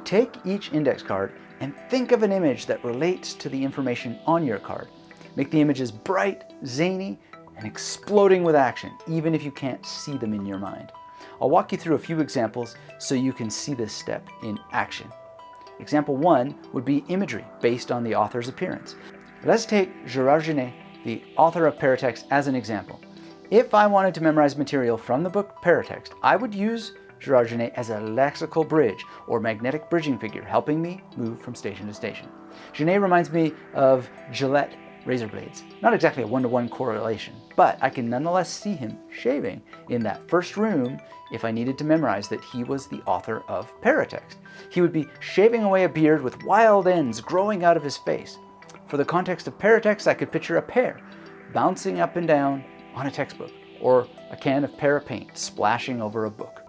take each index card and think of an image that relates to the information on your card. Make the images bright, zany, and exploding with action, even if you can't see them in your mind. I'll walk you through a few examples so you can see this step in action. Example 1 would be imagery based on the author's appearance. Let's take Gérard Gennet, the author of Paratext, as an example. If I wanted to memorize material from the book Paratext, I would use Gérard Gennet as a lexical bridge or magnetic bridging figure, helping me move from station to station. Gennet reminds me of Gillette razor blades. Not exactly a one-to-one correlation, but I can nonetheless see him shaving in that first room if I needed to memorize that he was the author of Paratext. He would be shaving away a beard with wild ends growing out of his face. For the context of Paratext, I could picture a pear bouncing up and down on a textbook, or a can of Parapaint splashing over a book.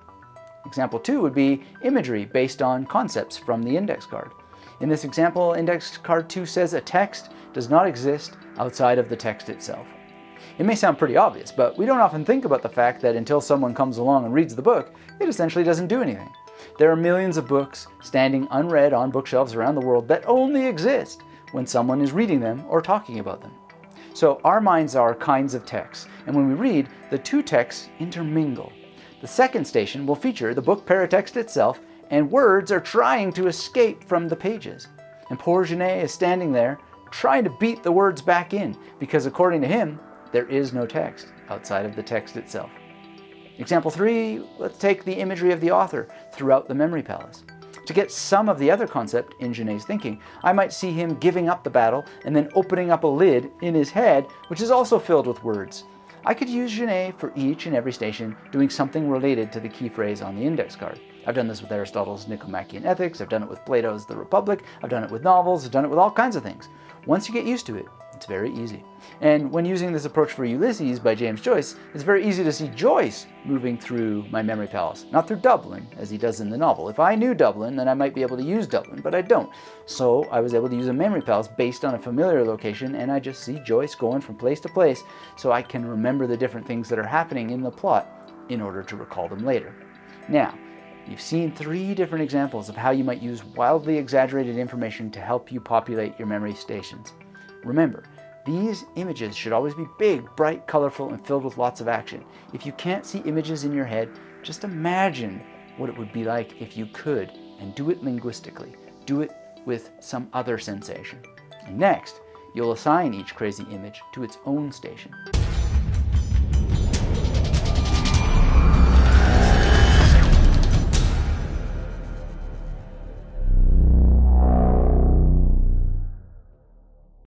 Example 2 would be imagery based on concepts from the index card. In this example, index card 2 says a text does not exist outside of the text itself. It may sound pretty obvious, but we don't often think about the fact that until someone comes along and reads the book, it essentially doesn't do anything. There are millions of books standing unread on bookshelves around the world that only exist when someone is reading them or talking about them. So our minds are kinds of texts, and when we read, the two texts intermingle. The second station will feature the book Paratext itself, and words are trying to escape from the pages. And poor Gennet is standing there trying to beat the words back in, because according to him, there is no text outside of the text itself. Example 3, let's take the imagery of the author throughout the memory palace. To get some of the other concept in Genet's thinking, I might see him giving up the battle and then opening up a lid in his head, which is also filled with words. I could use Gennet for each and every station doing something related to the key phrase on the index card. I've done this with Aristotle's Nicomachean Ethics, I've done it with Plato's The Republic, I've done it with novels, I've done it with all kinds of things. Once you get used to it, it's very easy. And when using this approach for Ulysses by James Joyce, it's very easy to see Joyce moving through my memory palace, not through Dublin, as he does in the novel. If I knew Dublin, then I might be able to use Dublin, but I don't. So I was able to use a memory palace based on a familiar location, and I just see Joyce going from place to place so I can remember the different things that are happening in the plot in order to recall them later. Now, you've seen 3 different examples of how you might use wildly exaggerated information to help you populate your memory stations. Remember, these images should always be big, bright, colorful, and filled with lots of action. If you can't see images in your head, just imagine what it would be like if you could, and do it linguistically. Do it with some other sensation. And next, you'll assign each crazy image to its own station.